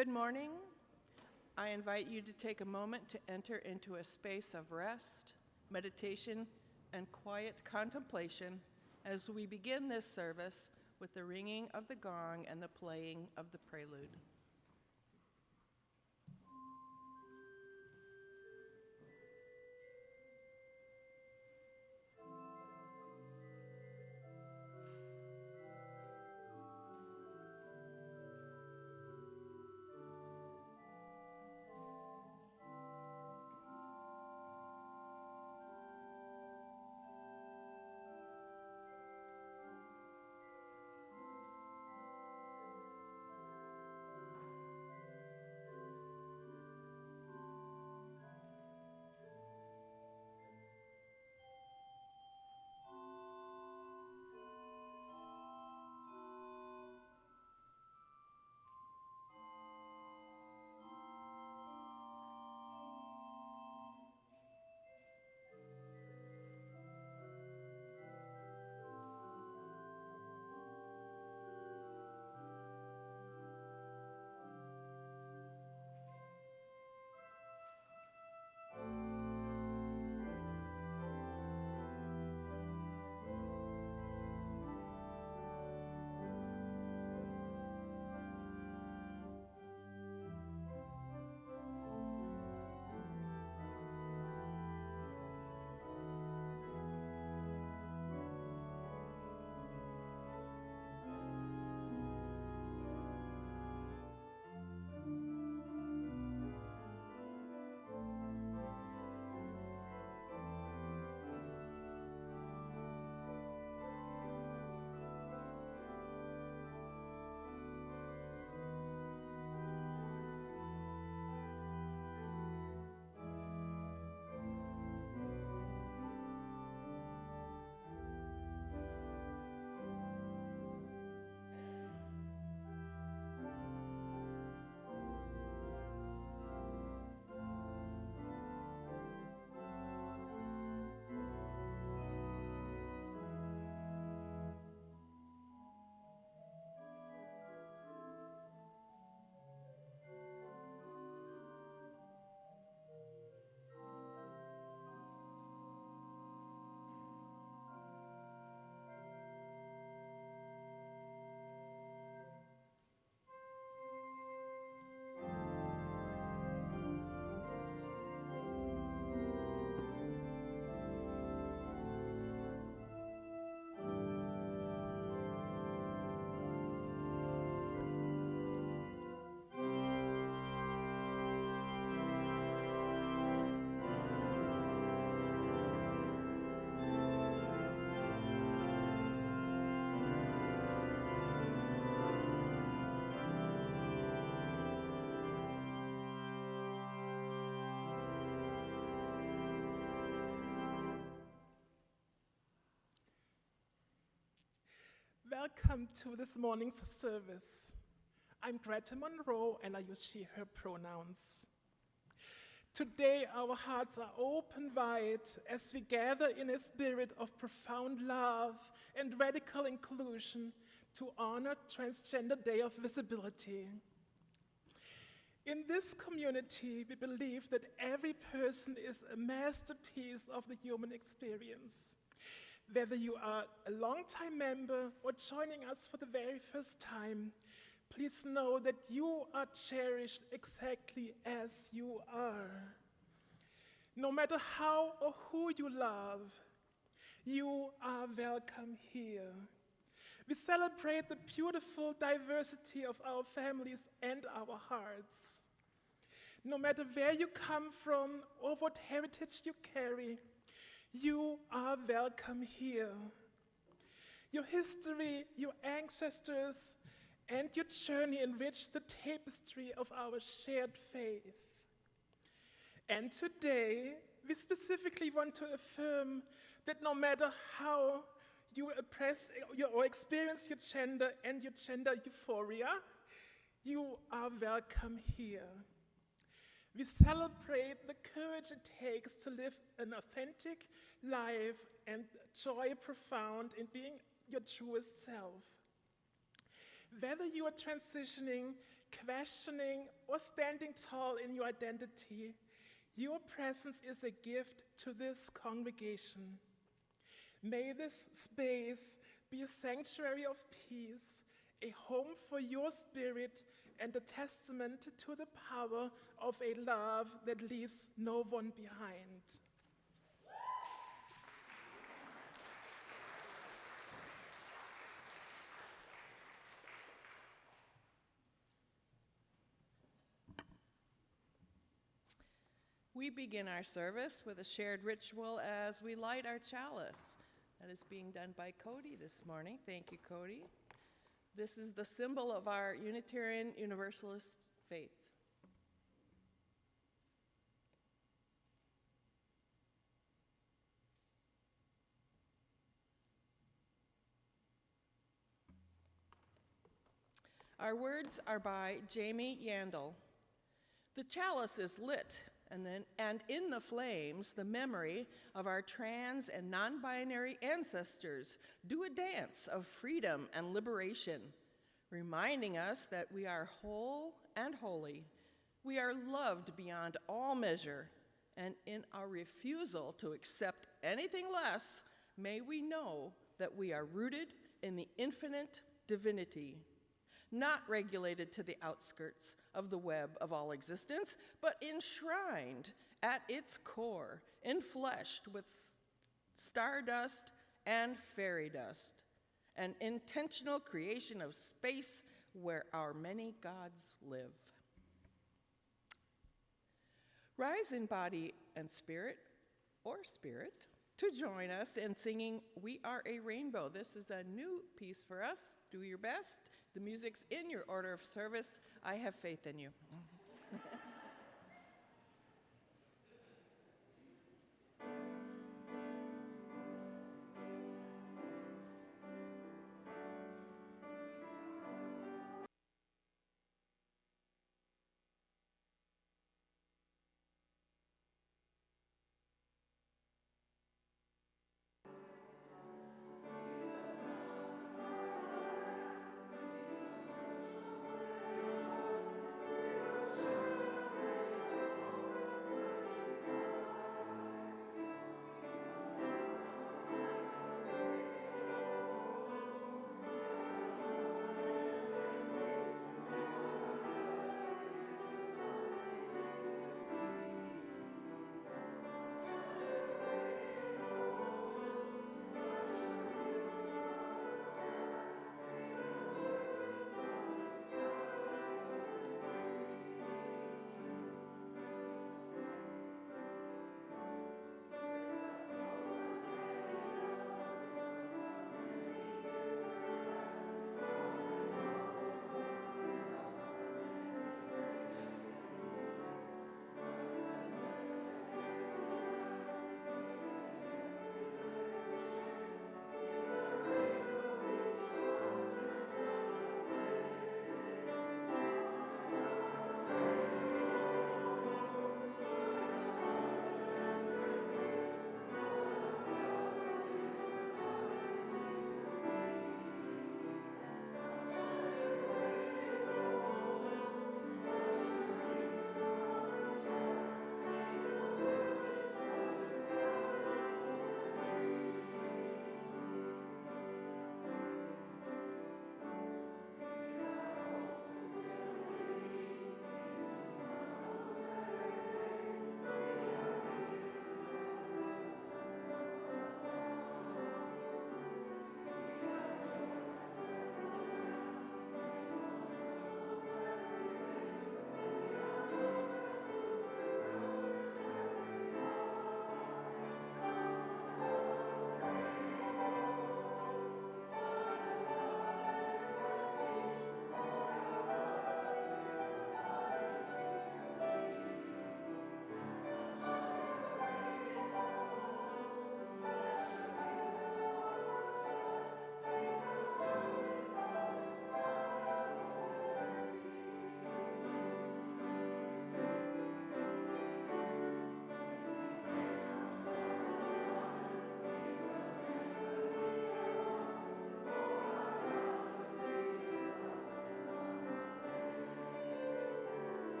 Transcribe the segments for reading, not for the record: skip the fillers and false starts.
Good morning. I invite you to take a moment to enter into a space of rest, meditation, and quiet contemplation as we begin this service with the ringing of the gong and the playing of the prelude. Welcome to this morning's service. I'm Greta Monroe and I use she, her pronouns. Today our hearts are open wide as we gather in a spirit of profound love and radical inclusion to honor Transgender Day of Visibility. In this community, we believe that every person is a masterpiece of the human experience. Whether you are a long-time member or joining us for the very first time, please know that you are cherished exactly as you are. No matter how or who you love, you are welcome here. We celebrate the beautiful diversity of our families and our hearts. No matter where you come from or what heritage you carry, you are welcome here. Your history, your ancestors, and your journey enrich the tapestry of our shared faith. And today, we specifically want to affirm that no matter how you experience your gender and your gender euphoria, you are welcome here. We celebrate the courage it takes to live an authentic life and joy profound in being your truest self. Whether you are transitioning, questioning, or standing tall in your identity, your presence is a gift to this congregation. May this space be a sanctuary of peace, a home for your spirit, and a testament to the power of a love that leaves no one behind. We begin our service with a shared ritual as we light our chalice. That is being done by Cody this morning. Thank you, Cody. This is the symbol of our Unitarian Universalist faith. Our words are by Jamie Yandel. The chalice is lit, and in the flames, the memory of our trans and non-binary ancestors do a dance of freedom and liberation, reminding us that we are whole and holy. We are loved beyond all measure, and in our refusal to accept anything less, may we know that we are rooted in the infinite divinity, not regulated to the outskirts of the web of all existence, but enshrined at its core, enfleshed with stardust and fairy dust, an intentional creation of space where our many gods live. Rise in body and spirit, or spirit, to join us in singing We Are a Rainbow. This is a new piece for us. Do your best. The music's in your order of service. I have faith in you.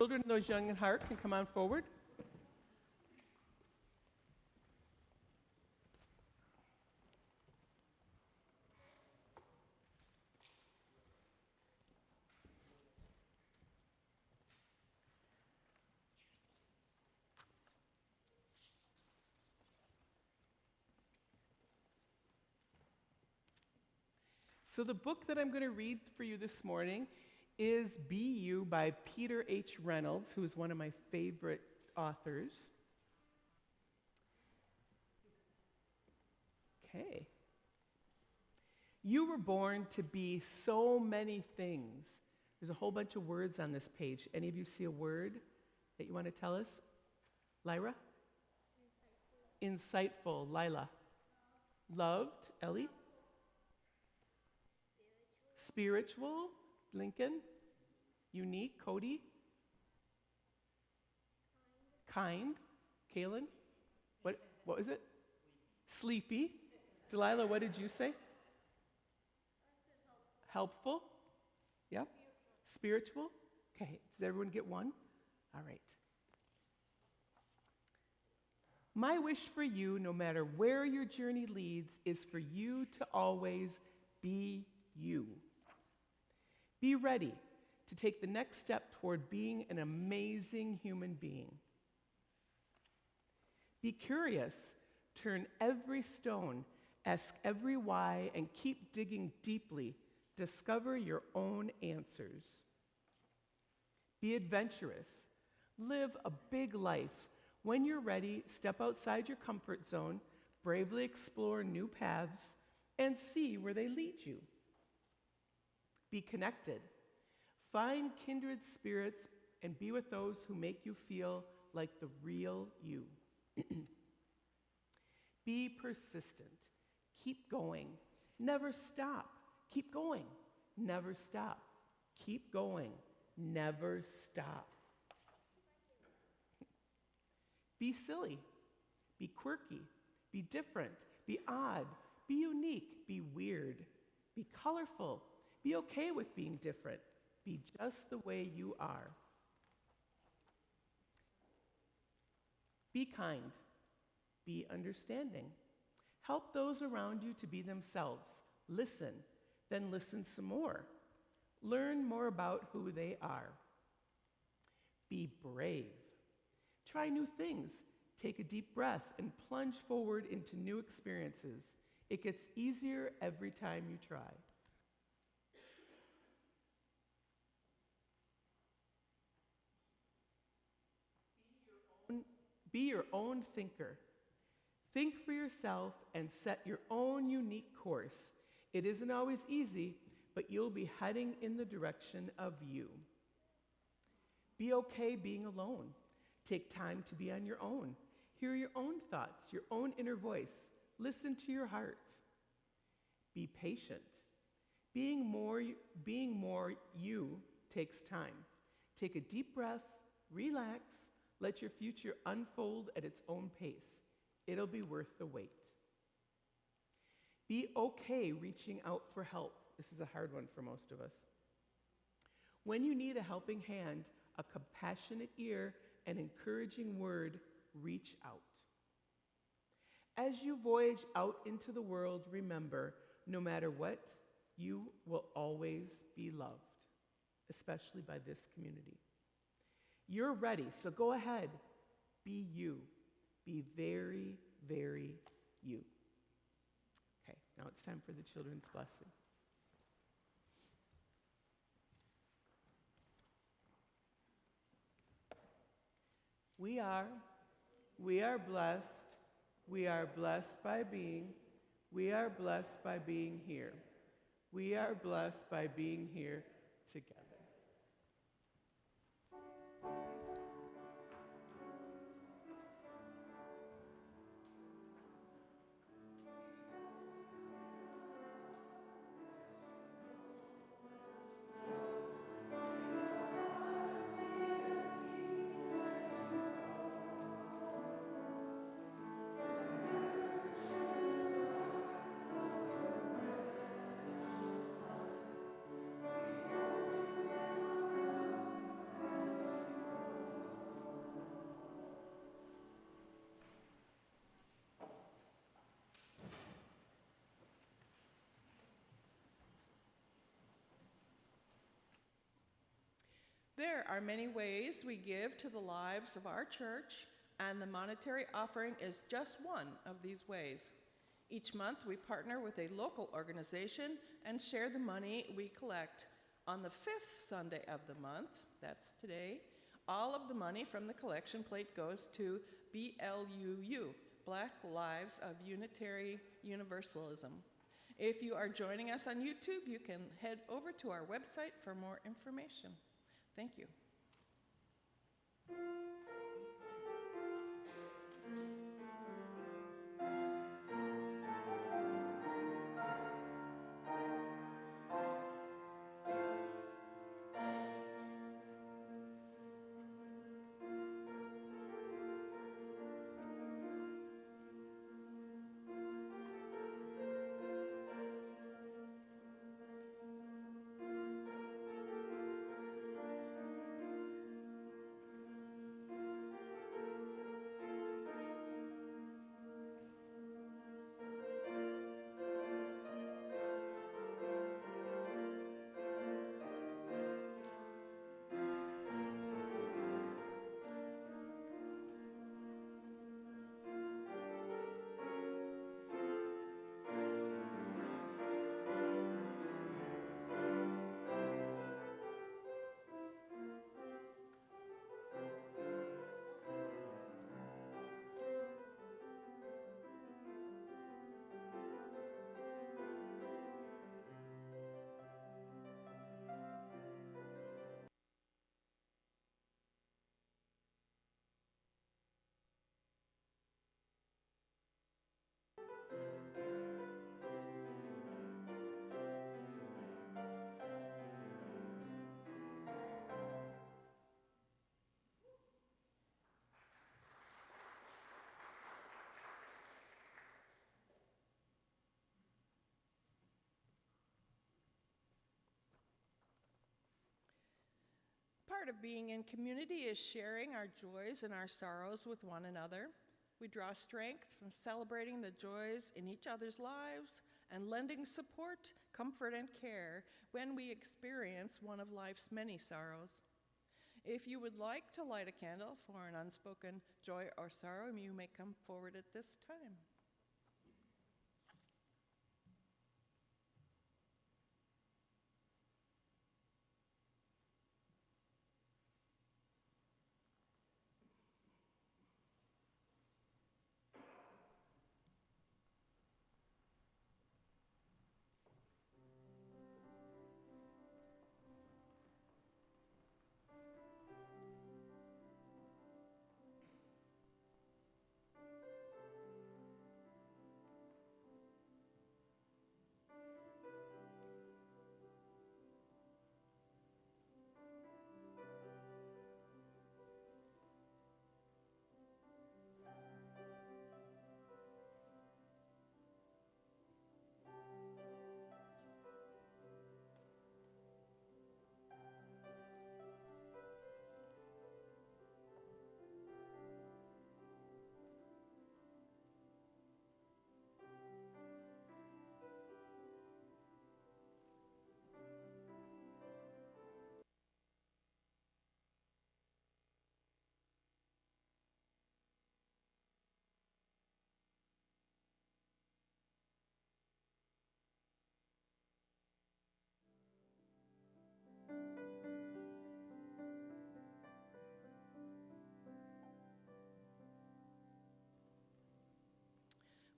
Children, those young at heart, can come on forward. So the book that I'm going to read for you this morning is Be You by Peter H. Reynolds, who is one of my favorite authors. Okay. You were born to be so many things. There's a whole bunch of words on this page. Any of you see a word that you want to tell us? Lyra? Insightful. Lila. Loved. Ellie? Spiritual. Lincoln? Unique. Cody? Kind. Kaylin? What was it? Sleepy. Delilah, what did you say? Helpful? Yep. Spiritual? Okay, does everyone get one? All right. My wish for you, no matter where your journey leads, is for you to always be you. Be ready to take the next step toward being an amazing human being. Be curious, turn every stone, ask every why, and keep digging deeply. Discover your own answers. Be adventurous. Live a big life. When you're ready, step outside your comfort zone, bravely explore new paths, and see where they lead you. Be connected. Find kindred spirits and be with those who make you feel like the real you. Be persistent. Keep going. Never stop. Keep going. Never stop. Keep going. Never stop. Be silly. Be quirky. Be different. Be odd. Be unique. Be weird. Be colorful. Be okay with being different. Be just the way you are. Be kind. Be understanding. Help those around you to be themselves. Listen, then listen some more. Learn more about who they are. Be brave. Try new things. Take a deep breath and plunge forward into new experiences. It gets easier every time you try. Be your own thinker. Think for yourself and set your own unique course. It isn't always easy, but you'll be heading in the direction of you. Be okay being alone. Take time to be on your own. Hear your own thoughts, your own inner voice. Listen to your heart. Be patient. Being more you takes time. Take a deep breath, relax, let your future unfold at its own pace. It'll be worth the wait. Be okay reaching out for help. This is a hard one for most of us. When you need a helping hand, a compassionate ear, an encouraging word, reach out. As you voyage out into the world, remember, no matter what, you will always be loved, especially by this community. You're ready, so go ahead. Be you. Be very, very you. Okay, now it's time for the children's blessing. We are blessed. We are blessed by being. We are blessed by being here. We are blessed by being here together. There are many ways we give to the lives of our church, and the monetary offering is just one of these ways. Each month, we partner with a local organization and share the money we collect. On the 5th Sunday of the month, that's today, all of the money from the collection plate goes to BLUU, Black Lives of Unitary Universalism. If you are joining us on YouTube, you can head over to our website for more information. Thank you. Part of being in community is sharing our joys and our sorrows with one another. We draw strength from celebrating the joys in each other's lives and lending support, comfort, and care when we experience one of life's many sorrows. If you would like to light a candle for an unspoken joy or sorrow, you may come forward at this time.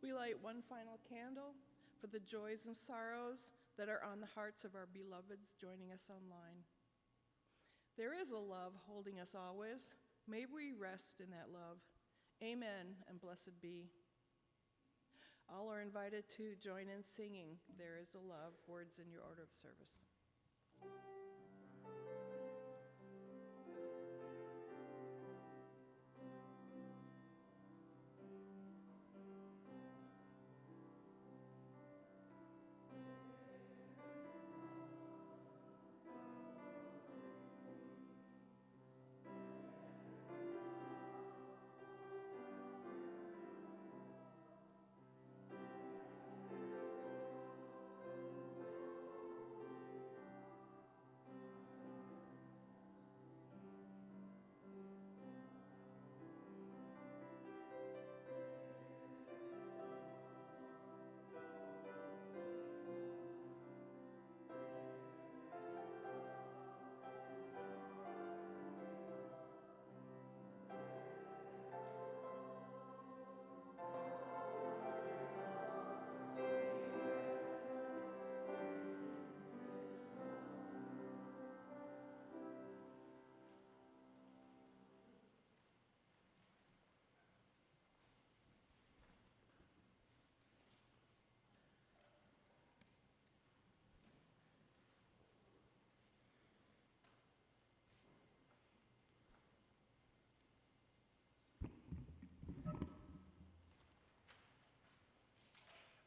We light one final candle for the joys and sorrows that are on the hearts of our beloveds joining us online. There is a love holding us always. May we rest in that love. Amen and blessed be. All are invited to join in singing "There is a Love," words in your order of service.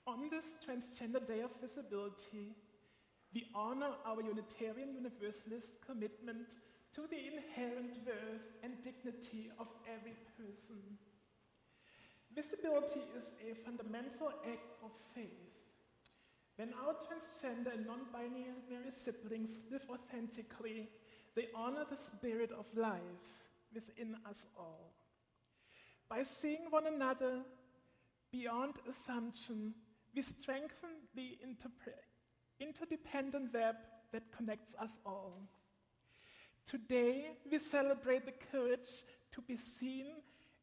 On this Transgender Day of Visibility, we honor our Unitarian Universalist commitment to the inherent worth and dignity of every person. Visibility is a fundamental act of faith. When our transgender and non-binary siblings live authentically, they honor the spirit of life within us all. By seeing one another beyond assumption, we strengthen the interdependent web that connects us all. Today, we celebrate the courage to be seen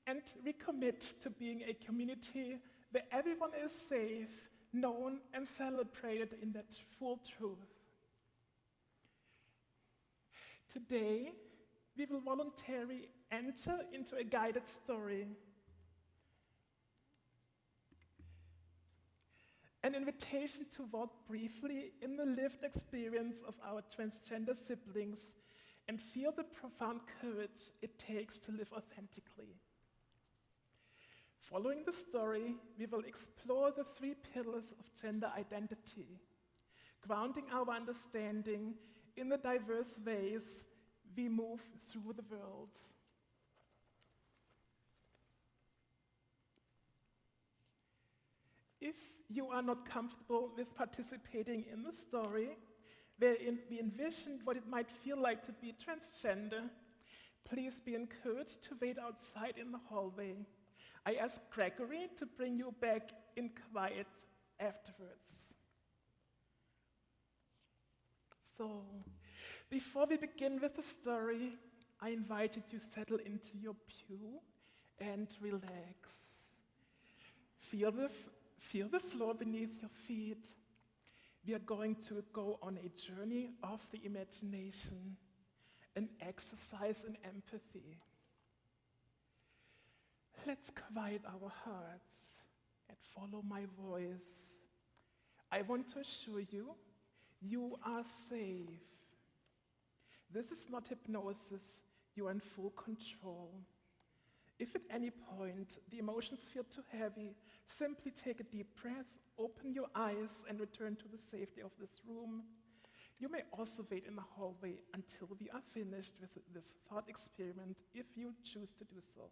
and recommit to being a community where everyone is safe, known, and celebrated in that full truth. Today, we will voluntarily enter into a guided story. An invitation to walk briefly in the lived experience of our transgender siblings and feel the profound courage it takes to live authentically. Following the story, we will explore the 3 pillars of gender identity, grounding our understanding in the diverse ways we move through the world. If you are not comfortable with participating in the story, wherein we envisioned what it might feel like to be transgender, please be encouraged to wait outside in the hallway. I asked Gregory to bring you back in quiet afterwards. So, before we begin with the story, I invite you to settle into your pew and relax. Feel the floor beneath your feet. We are going to go on a journey of the imagination, an exercise in empathy. Let's quiet our hearts and follow my voice. I want to assure you, you are safe. This is not hypnosis. You are in full control. If at any point the emotions feel too heavy, simply take a deep breath, open your eyes, and return to the safety of this room. You may also wait in the hallway until we are finished with this thought experiment, if you choose to do so.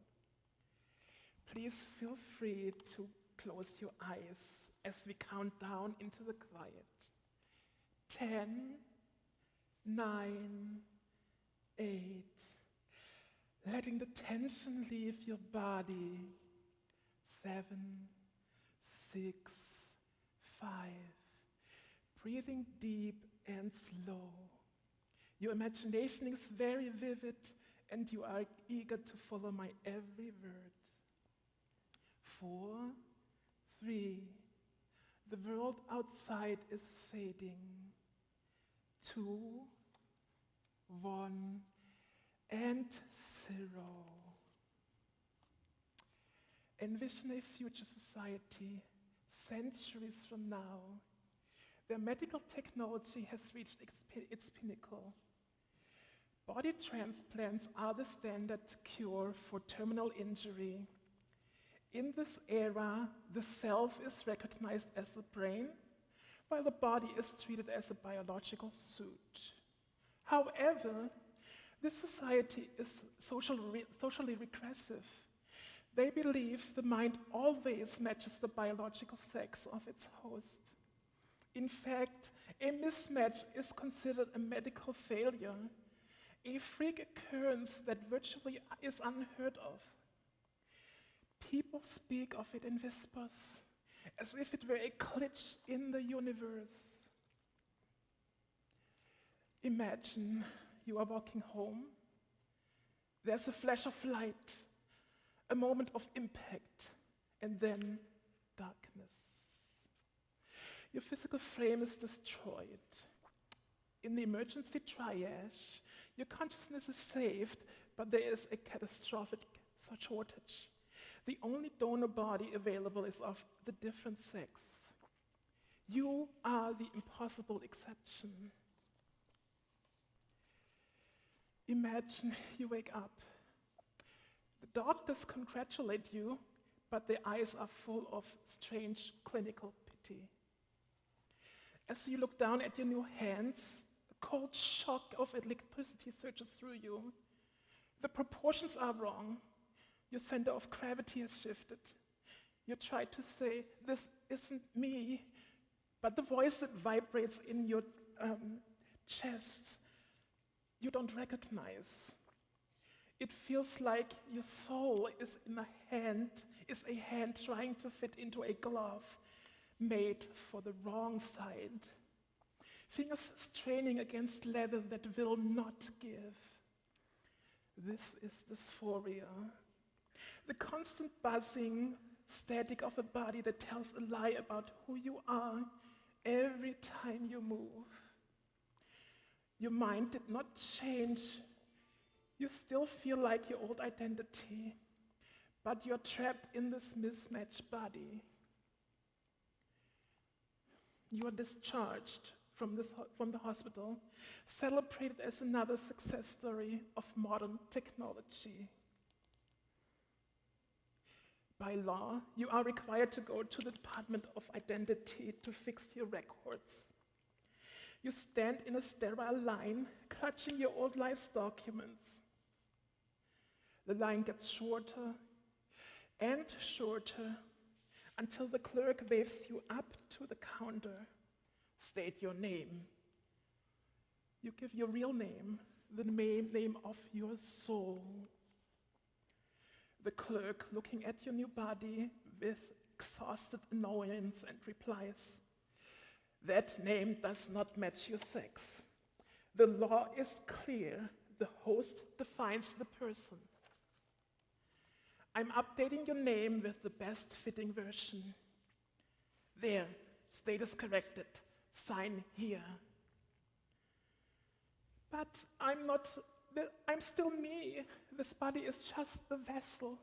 Please feel free to close your eyes as we count down into the quiet. 10, 9, 8. Letting the tension leave your body. 7, 6, 5. Breathing deep and slow. Your imagination is very vivid and you are eager to follow my every word. 4, 3. The world outside is fading. 2, 1, and 0. Envision a future society, centuries from now, where medical technology has reached its pinnacle. Body transplants are the standard cure for terminal injury. In this era, the self is recognized as the brain, while the body is treated as a biological suit. However, this society is socially regressive. They believe the mind always matches the biological sex of its host. In fact, a mismatch is considered a medical failure, a freak occurrence that virtually is unheard of. People speak of it in whispers, as if it were a glitch in the universe. Imagine you are walking home. There's a flash of light, a moment of impact, and then darkness. Your physical frame is destroyed. In the emergency triage, your consciousness is saved, but there is a catastrophic shortage. The only donor body available is of the different sex. You are the impossible exception. Imagine you wake up. The doctors congratulate you, but their eyes are full of strange clinical identity. As you look down at your new hands, a cold shock of electricity surges through you. The proportions are wrong. Your center of gravity has shifted. You try to say, "This isn't me," but the voice that vibrates in your chest, you don't recognize. It feels like your soul is a hand trying to fit into a glove made for the wrong side. Fingers straining against leather that will not give. This is dysphoria. The constant buzzing static of a body that tells a lie about who you are every time you move. Your mind did not change. You still feel like your old identity, but you're trapped in this mismatched body. You are discharged from the hospital, celebrated as another success story of modern technology. By law, you are required to go to the Department of Identity to fix your records. You stand in a sterile line, clutching your old life's documents. The line gets shorter and shorter until the clerk waves you up to the counter. State your name. You give your real name, the name of your soul. The clerk, looking at your new body with exhausted annoyance, and replies, "That name does not match your sex. The law is clear. The host defines the person. I'm updating your name with the best fitting version. There, status corrected. Sign here." But I'm still me. This body is just the vessel.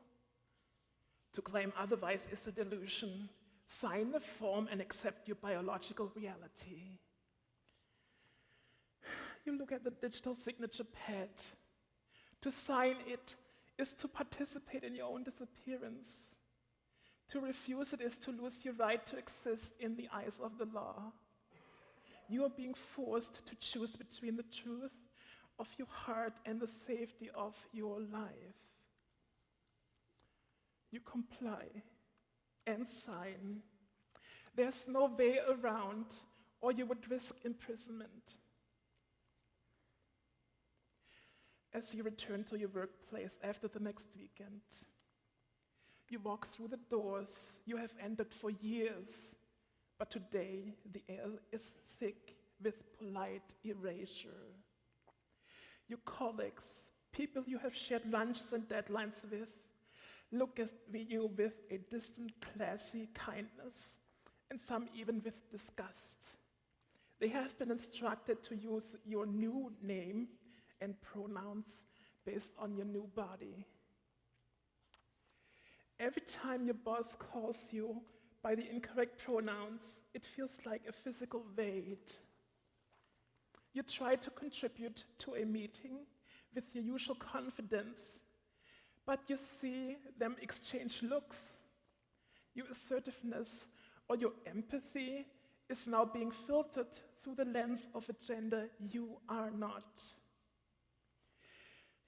To claim otherwise is a delusion. Sign the form and accept your biological reality. You look at the digital signature pad. To sign it is to participate in your own disappearance. To refuse it is to lose your right to exist in the eyes of the law. You are being forced to choose between the truth of your heart and the safety of your life. You comply and sign. There's no way around, or you would risk imprisonment. As you return to your workplace after the next weekend, you walk through the doors you have entered for years, but today the air is thick with polite erasure. Your colleagues, people you have shared lunches and deadlines with, look at you with a distant, classy kindness, and some even with disgust. They have been instructed to use your new name and pronouns based on your new body. Every time your boss calls you by the incorrect pronouns, it feels like a physical weight. You try to contribute to a meeting with your usual confidence, but you see them exchange looks. Your assertiveness or your empathy is now being filtered through the lens of a gender you are not.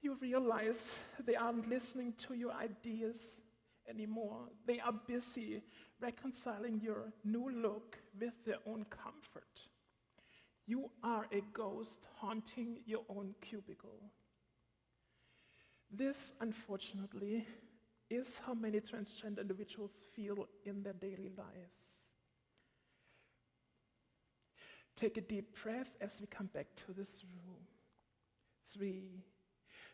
You realize they aren't listening to your ideas anymore. They are busy reconciling your new look with their own comfort. You are a ghost haunting your own cubicle. This, unfortunately, is how many transgender individuals feel in their daily lives. Take a deep breath as we come back to this room. 3,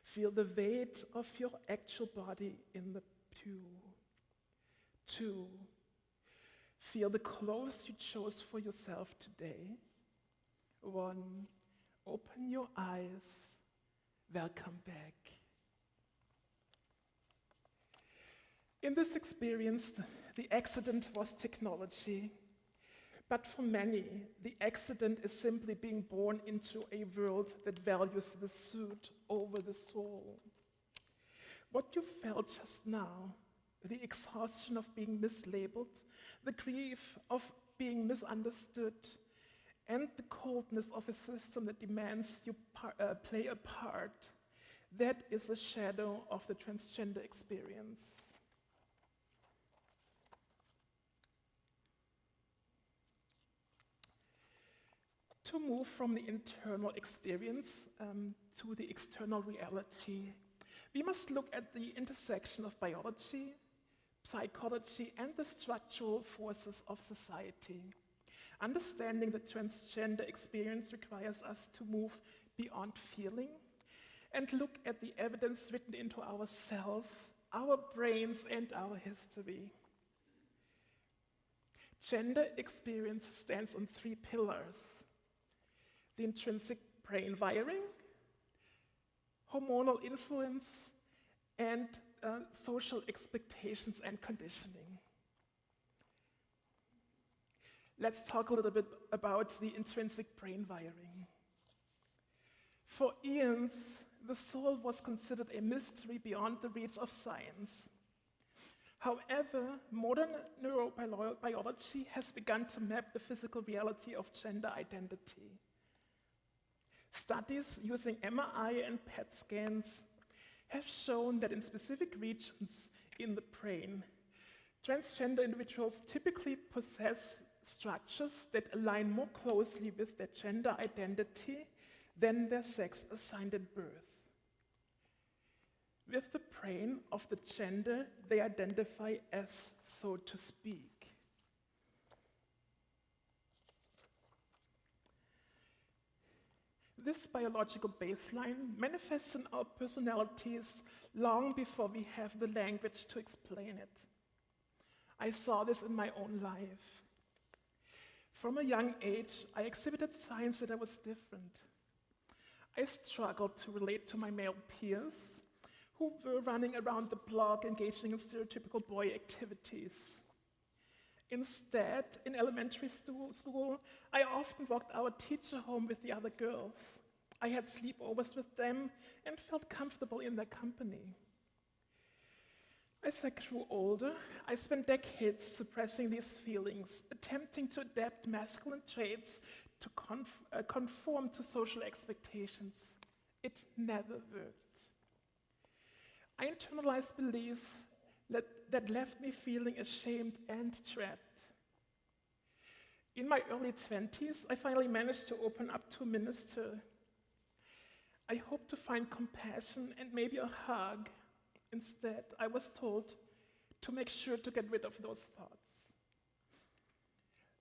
feel the weight of your actual body in the pew. 2, feel the clothes you chose for yourself today. 1, open your eyes. Welcome back. In this experience, the accident was technology. But for many, the accident is simply being born into a world that values the suit over the soul. What you felt just now, the exhaustion of being mislabeled, the grief of being misunderstood, and the coldness of a system that demands you play a part. That is a shadow of the transgender experience. To move from the internal experience to the external reality, we must look at the intersection of biology, psychology, and the structural forces of society. Understanding the transgender experience requires us to move beyond feeling and look at the evidence written into our cells, our brains, and our history. Gender experience stands on 3 pillars: the intrinsic brain wiring, hormonal influence, and social expectations and conditioning. Let's talk a little bit about the intrinsic brain wiring. For eons, the soul was considered a mystery beyond the reach of science. However, modern neurobiology has begun to map the physical reality of gender identity. Studies using MRI and PET scans have shown that in specific regions in the brain, transgender individuals typically possess structures that align more closely with their gender identity than their sex assigned at birth. With the brain of the gender they identify as, so to speak. This biological baseline manifests in our personalities long before we have the language to explain it. I saw this in my own life. From a young age, I exhibited signs that I was different. I struggled to relate to my male peers who were running around the block engaging in stereotypical boy activities. Instead, in elementary school, I often walked our teacher home with the other girls. I had sleepovers with them and felt comfortable in their company. As I grew older, I spent decades suppressing these feelings, attempting to adapt masculine traits to conform to social expectations. It never worked. I internalized beliefs that left me feeling ashamed and trapped. In my early 20s, I finally managed to open up to a minister. I hoped to find compassion and maybe a hug. Instead, I was told to make sure to get rid of those thoughts.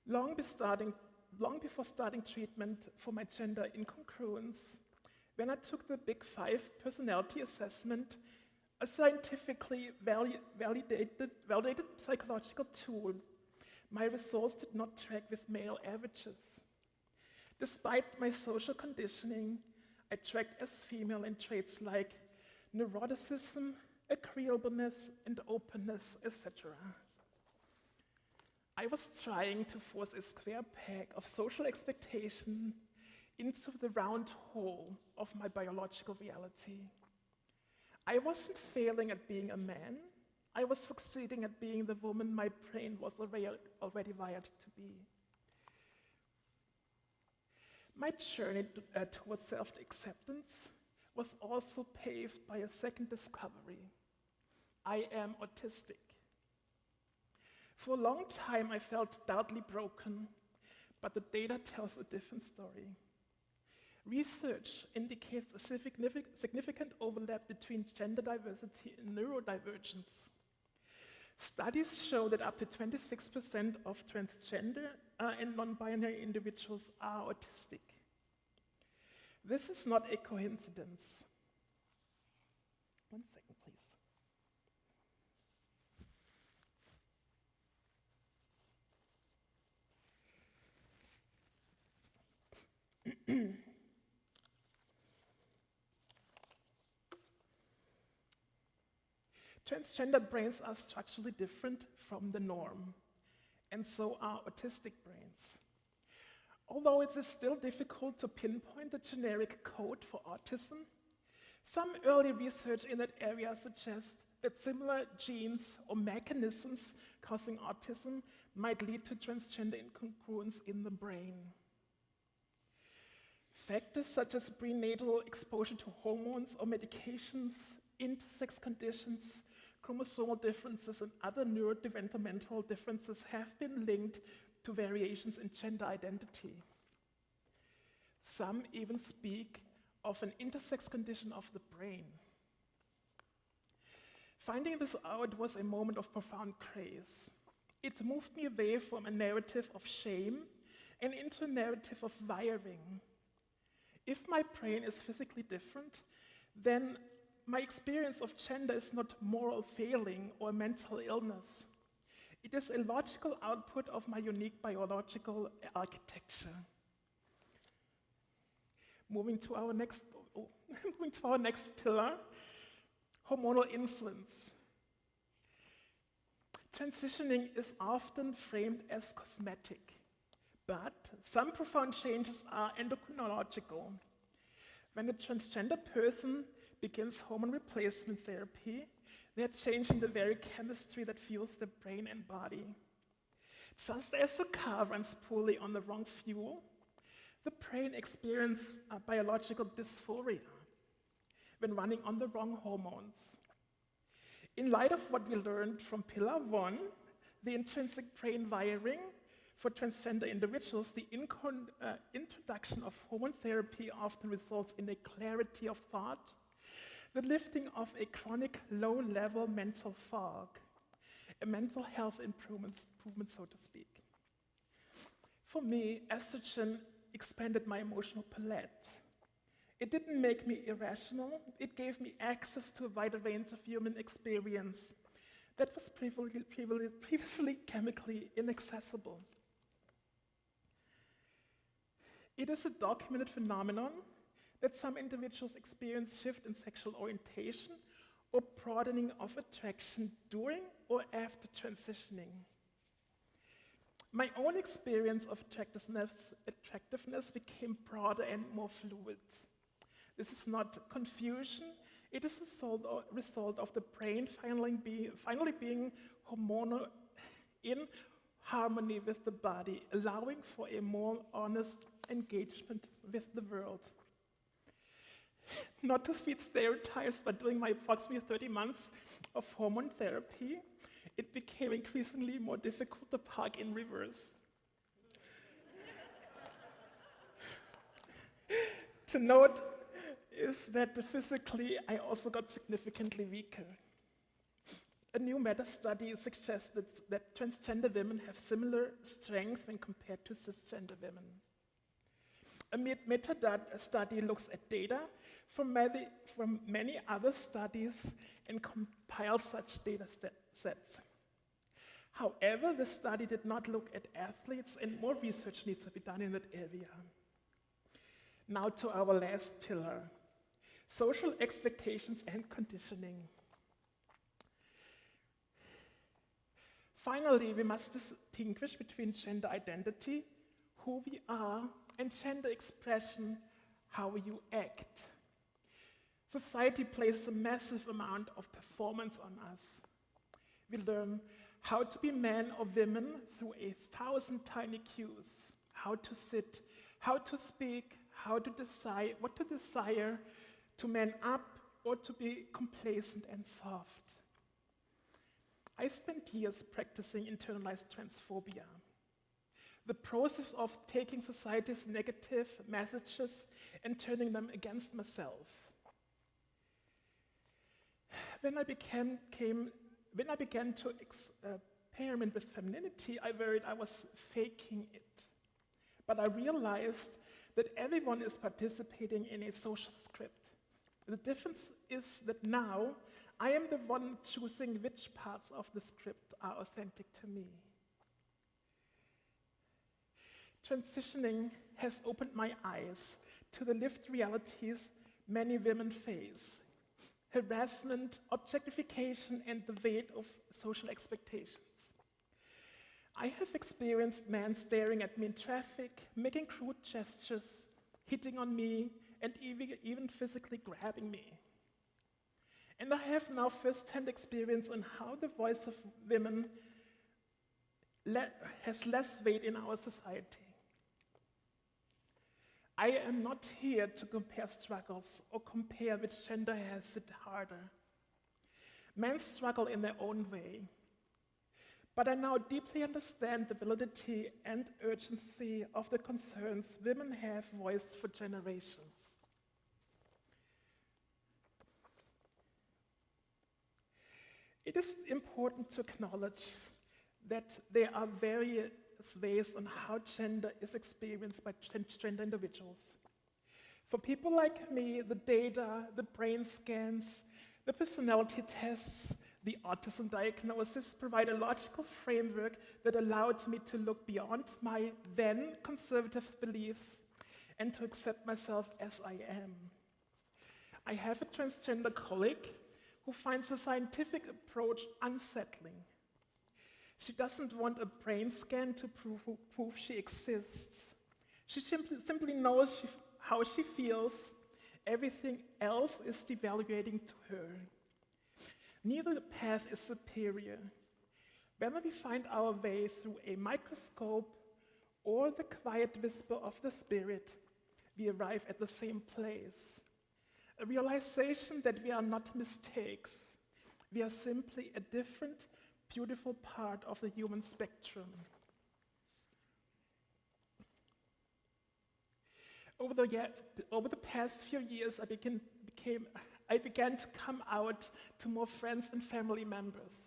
Long before starting treatment for my gender incongruence, when I took the Big 5 personality assessment, a scientifically validated psychological tool, my results did not track with male averages. Despite my social conditioning, I tracked as female in traits like neuroticism, agreeableness, and openness, etc. I was trying to force a square peg of social expectation into the round hole of my biological reality. I wasn't failing at being a man. I was succeeding at being the woman my brain was already wired to be. My journey towards self-acceptance was also paved by a second discovery. I am autistic. For a long time, I felt doubly broken, but the data tells a different story. Research indicates a significant overlap between gender diversity and neurodivergence. Studies show that up to 26% of transgender and non-binary individuals are autistic. This is not a coincidence. One second, please. Transgender brains are structurally different from the norm, and so are autistic brains. Although it is still difficult to pinpoint the generic code for autism, some early research in that area suggests that similar genes or mechanisms causing autism might lead to transgender incongruence in the brain. Factors such as prenatal exposure to hormones or medications, intersex conditions, chromosomal differences, and other neurodevelopmental differences have been linked to variations in gender identity. Some even speak of an intersex condition of the brain. Finding this out was a moment of profound grace. It moved me away from a narrative of shame and into a narrative of wiring. If my brain is physically different, then my experience of gender is not moral failing or mental illness. It is a logical output of my unique biological architecture. Moving to our next pillar, hormonal influence. Transitioning is often framed as cosmetic, but some profound changes are endocrinological. When a transgender person begins hormone replacement therapy, they are changing the very chemistry that fuels their brain and body. Just as a car runs poorly on the wrong fuel, the brain experiences biological dysphoria when running on the wrong hormones. In light of what we learned from Pillar 1, the intrinsic brain wiring for transgender individuals, the introduction of hormone therapy often results in a clarity of thought, the lifting of a chronic low-level mental fog, a mental health improvement, so to speak. For me, estrogen expanded my emotional palette. It didn't make me irrational, it gave me access to a wider range of human experience that was previously chemically inaccessible. It is a documented phenomenon that some individuals experience shift in sexual orientation or broadening of attraction during or after transitioning. My own experience of attractiveness became broader and more fluid. This is not confusion, it is a result of the brain finally being hormonal in harmony with the body, allowing for a more honest engagement with the world. Not to feed stereotypes, but during my approximately 30 months of hormone therapy, it became increasingly more difficult to park in reverse. To note is that physically, I also got significantly weaker. A new meta-study suggested that transgender women have similar strength when compared to cisgender women. A meta-study looks at data from many other studies and compiles such data sets. However, the study did not look at athletes, and more research needs to be done in that area. Now to our last pillar, social expectations and conditioning. Finally, we must distinguish between gender identity, who we are, and gender expression, how you act. Society places a massive amount of performance on us. We learn how to be man or women through 1,000 tiny cues, how to sit, how to speak, how to decide, what to desire, to man up or to be complacent and soft. I spent years practicing internalized transphobia, the process of taking society's negative messages and turning them against myself. When I began to experiment with femininity, I worried I was faking it. But I realized that everyone is participating in a social script. The difference is that now I am the one choosing which parts of the script are authentic to me. Transitioning has opened my eyes to the lived realities many women face: harassment, objectification, and the weight of social expectations. I have experienced men staring at me in traffic, making crude gestures, hitting on me, and even physically grabbing me. And I have now first-hand experience on how the voice of women has less weight in our society. I am not here to compare struggles or compare which gender has it harder. Men struggle in their own way. But I now deeply understand the validity and urgency of the concerns women have voiced for generations. It is important to acknowledge that there are various ways on how gender is experienced by transgender individuals. For people like me, the data, the brain scans, the personality tests, the autism diagnosis provide a logical framework that allowed me to look beyond my then conservative beliefs and to accept myself as I am. I have a transgender colleague who finds the scientific approach unsettling. She doesn't want a brain scan to prove she exists. She simply knows how she feels. Everything else is devaluating to her. Neither path is superior. Whether we find our way through a microscope or the quiet whisper of the spirit, we arrive at the same place. A realization that we are not mistakes. We are simply a different, beautiful part of the human spectrum. Over the past few years, I began to come out to more friends and family members.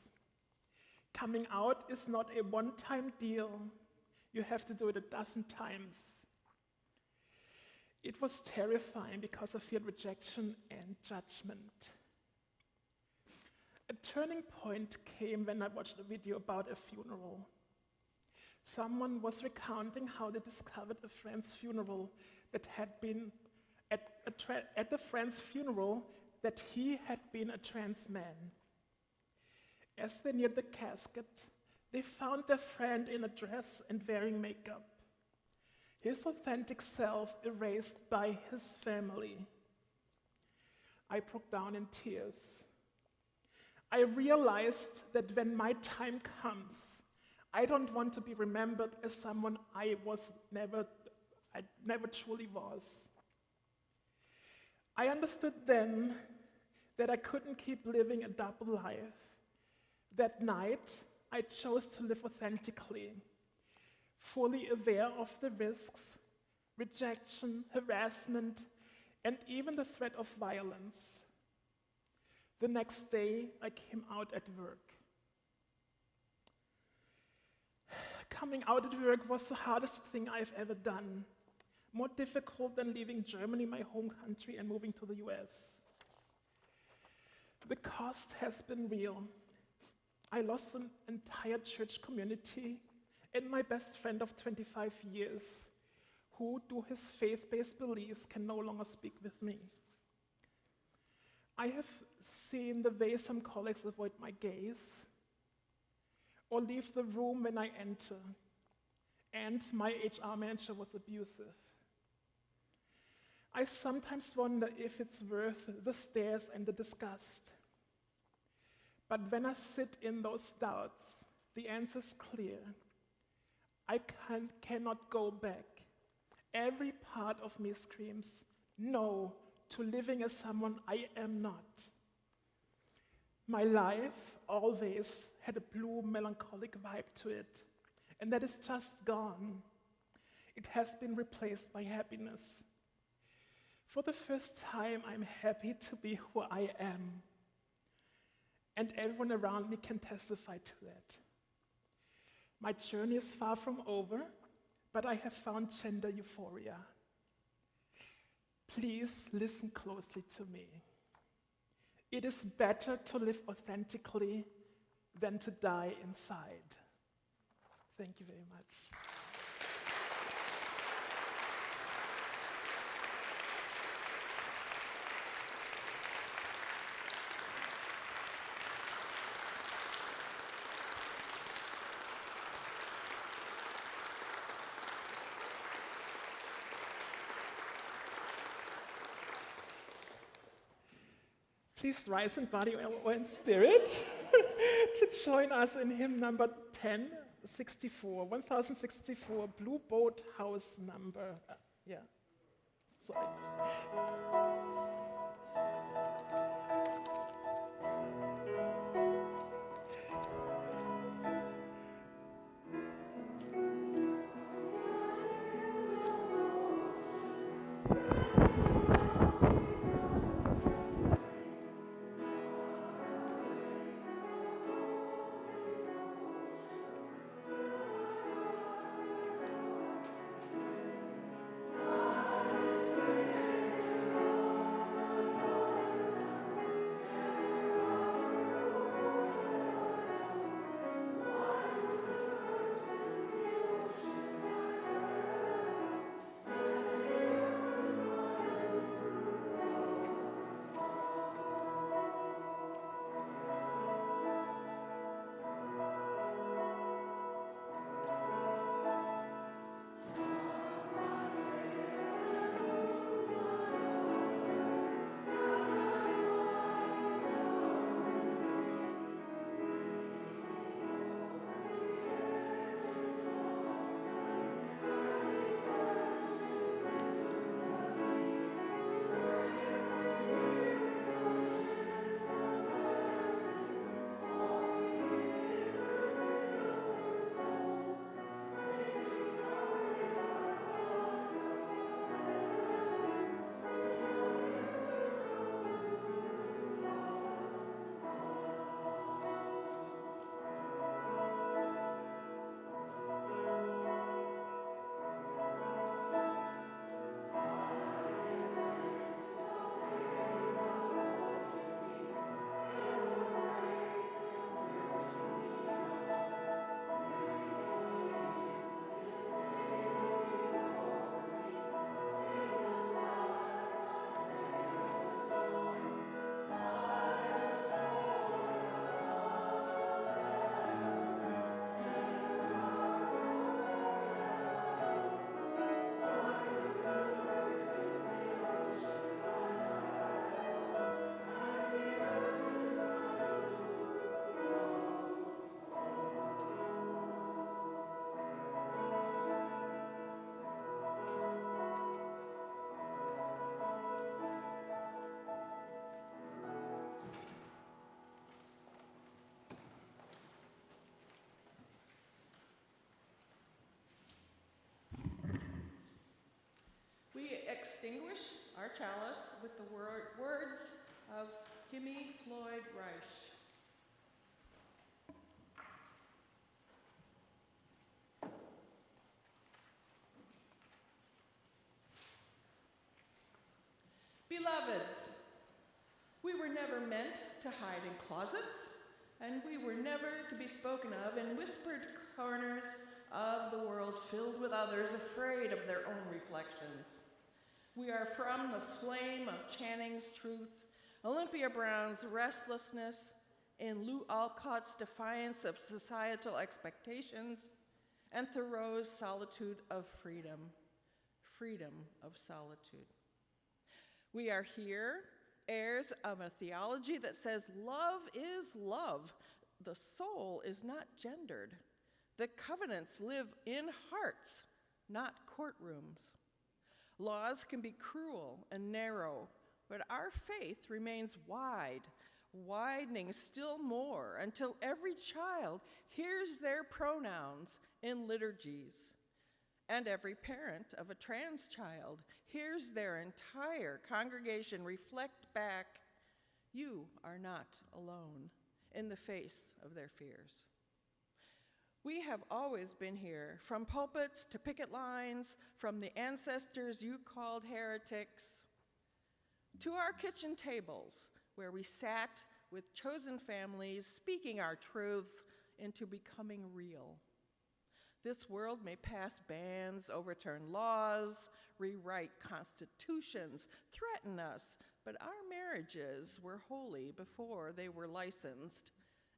Coming out is not a one-time deal. You have to do it a dozen times. It was terrifying because I feared rejection and judgment. A turning point came when I watched a video about a funeral. Someone was recounting how they discovered a friend's funeral that had been at the friend's funeral that he had been a trans man. As they neared the casket, they found their friend in a dress and wearing makeup. His authentic self erased by his family. I broke down in tears. I realized that when my time comes, I don't want to be remembered as someone I never truly was. I understood then that I couldn't keep living a double life. That night, I chose to live authentically, fully aware of the risks, rejection, harassment, and even the threat of violence. The next day, I came out at work. Coming out at work was the hardest thing I've ever done, more difficult than leaving Germany, my home country, and moving to the US. The cost has been real. I lost an entire church community and my best friend of 25 years, who, due to his faith-based beliefs, can no longer speak with me. I have seen the way some colleagues avoid my gaze or leave the room when I enter, and my HR manager was abusive. I sometimes wonder if it's worth the stares and the disgust. But when I sit in those doubts, the answer's clear. I cannot go back. Every part of me screams no to living as someone I am not. My life always had a blue, melancholic vibe to it, and that is just gone. It has been replaced by happiness. For the first time, I'm happy to be who I am, and everyone around me can testify to that. My journey is far from over, but I have found gender euphoria. Please listen closely to me. It is better to live authentically than to die inside. Thank you very much. Please rise in body or in spirit to join us in hymn number 1064, 1064, Blue Boat House number. Yeah, sorry. We extinguish our chalice with the words of Kimmy Floyd Reich. Beloveds, we were never meant to hide in closets, and we were never to be spoken of in whispered corners of the world filled with others afraid of their own reflections. We are from the flame of Channing's truth, Olympia Brown's restlessness, in Lou Alcott's defiance of societal expectations, and Thoreau's solitude of freedom, freedom of solitude. We are here, heirs of a theology that says love is love. The soul is not gendered. The covenants live in hearts, not courtrooms. Laws can be cruel and narrow, but our faith remains wide, widening still more until every child hears their pronouns in liturgies, and every parent of a trans child hears their entire congregation reflect back, "You are not alone," in the face of their fears. We have always been here, from pulpits to picket lines, from the ancestors you called heretics, to our kitchen tables, where we sat with chosen families, speaking our truths into becoming real. This world may pass bans, overturn laws, rewrite constitutions, threaten us, but our marriages were holy before they were licensed,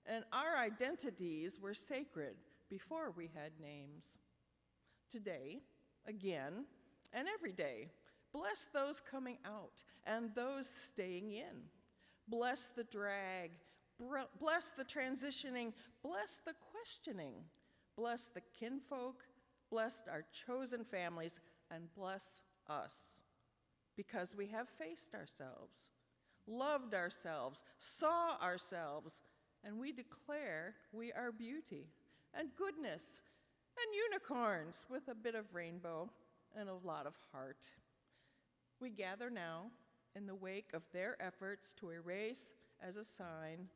and our identities were sacred before we had names. Today, again, and every day, bless those coming out and those staying in. Bless the drag, bless the transitioning, bless the questioning, bless the kinfolk, bless our chosen families, and bless us. Because we have faced ourselves, loved ourselves, saw ourselves, and we declare we are beauty and goodness and unicorns with a bit of rainbow and a lot of heart. We gather now in the wake of their efforts to erase as a sign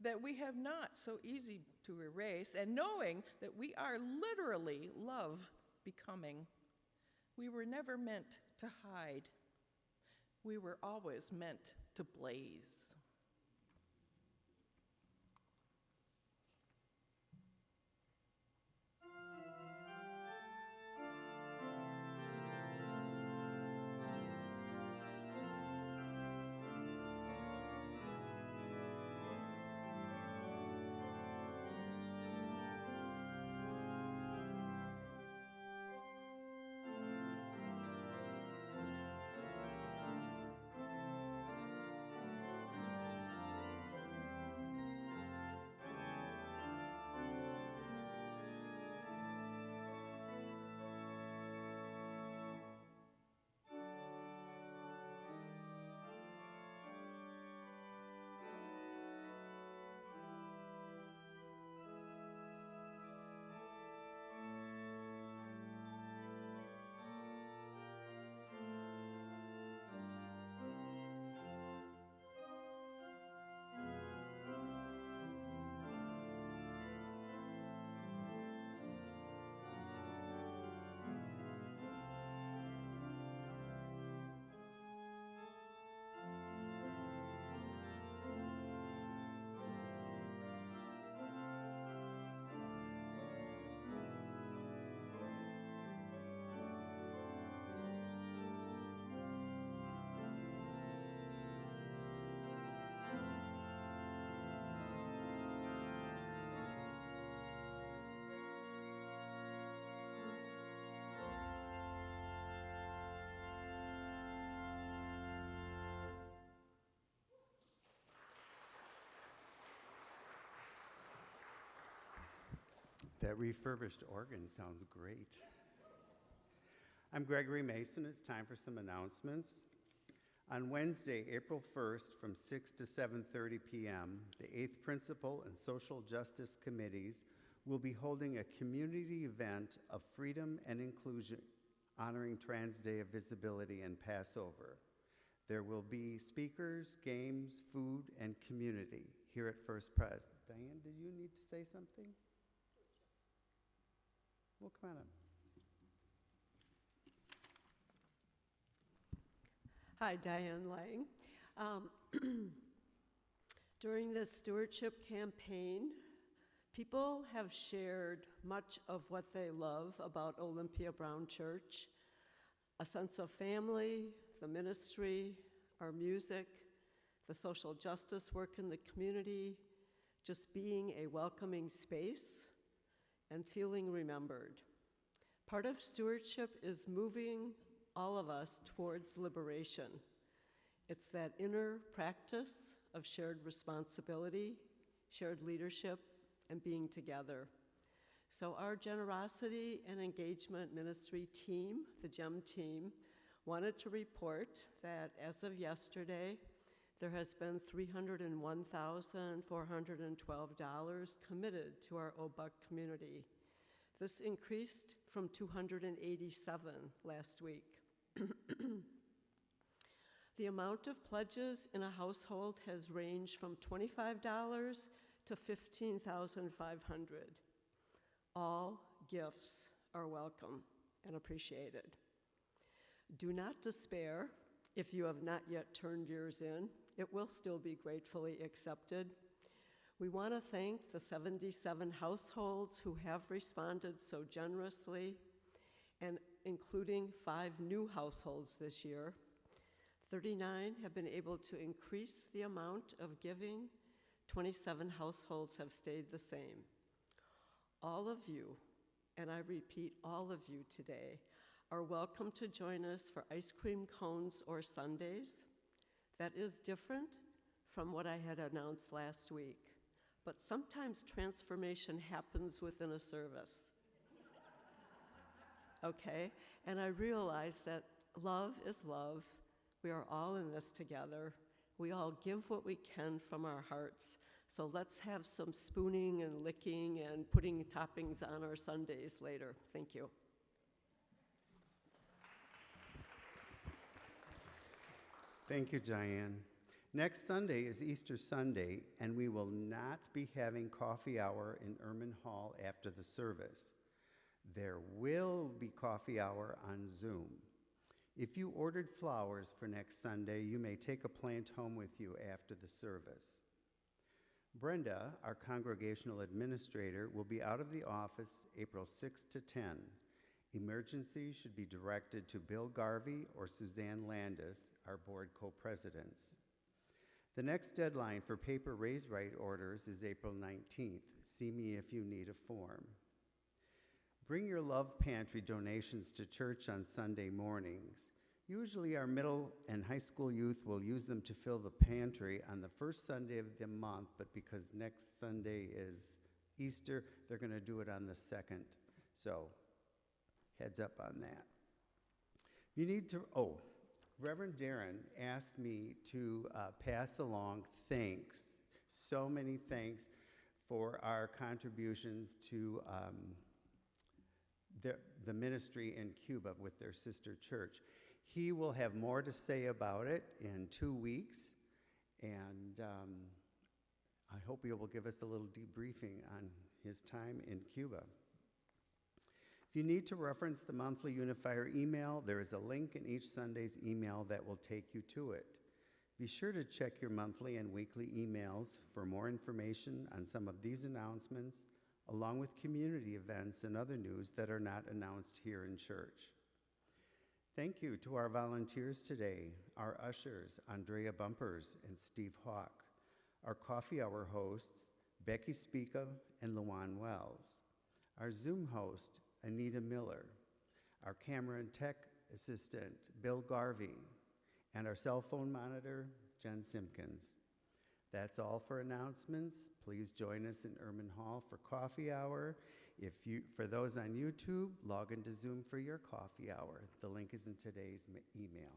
that we have not so easy to erase, and knowing that we are literally love becoming. We were never meant to hide. We were always meant to blaze. That refurbished organ sounds great. I'm Gregory Mason. It's time for some announcements. On Wednesday, April 1st, from 6 to 7:30 p.m., the 8th Principal and Social Justice Committees will be holding a community event of freedom and inclusion, honoring Trans Day of Visibility and Passover. There will be speakers, games, food, and community here at First Pres. Diane, did you need to say something? Well, come on up. Hi, Diane Lang. During this stewardship campaign, people have shared much of what they love about Olympia Brown Church: a sense of family, the ministry, our music, the social justice work in the community, just being a welcoming space, and feeling remembered. Part of stewardship is moving all of us towards liberation. It's that inner practice of shared responsibility, shared leadership, and being together. So our generosity and engagement ministry team, the GEM team, wanted to report that as of yesterday, there has been $301,412 committed to our OBUUC community. This increased from 287 last week. The amount of pledges in a household has ranged from $25 to $15,500. All gifts are welcome and appreciated. Do not despair if you have not yet turned yours in. It will still be gratefully accepted. We want to thank the 77 households who have responded so generously, and including 5 new households this year. 39 have been able to increase the amount of giving. 27 households have stayed the same. All of you, and I repeat, all of you today, are welcome to join us for ice cream cones or sundaes. That is different from what I had announced last week. But sometimes transformation happens within a service. Okay? And I realize that love is love. We are all in this together. We all give what we can from our hearts. So let's have some spooning and licking and putting toppings on our sundaes later. Thank you. Thank you, Diane. Next Sunday is Easter Sunday, and we will not be having coffee hour in Erman Hall after the service. There will be coffee hour on Zoom. If you ordered flowers for next Sunday, you may take a plant home with you after the service. Brenda, our congregational administrator, will be out of the office April 6 to 10. Emergencies should be directed to Bill Garvey or Suzanne Landis, our board co-presidents. The next deadline for paper raise right orders is April 19th. See me if you need a form. Bring your Love Pantry donations to church on Sunday mornings. Usually our middle and high school youth will use them to fill the pantry on the first Sunday of the month, but because next Sunday is Easter, they're going to do it on the second. So heads up on that. You need to, Reverend Darren asked me to pass along thanks, so many thanks for our contributions to the ministry in Cuba with their sister church. He will have more to say about it in 2 weeks, and I hope he will give us a little debriefing on his time in Cuba. If you need to reference the monthly Unifier email, there is a link in each Sunday's email that will take you to it. Be sure to check your monthly and weekly emails for more information on some of these announcements, along with community events and other news that are not announced here in church. Thank you to our volunteers today, our ushers, Andrea Bumpers and Steve Hawk, our coffee hour hosts, Becky Spica and Luan Wells, our Zoom host, Anita Miller, our camera and tech assistant, Bill Garvey, and our cell phone monitor, Jen Simpkins. That's all for announcements. Please join us in Erman Hall for coffee hour. For those on YouTube, log into Zoom for your coffee hour. The link is in today's email.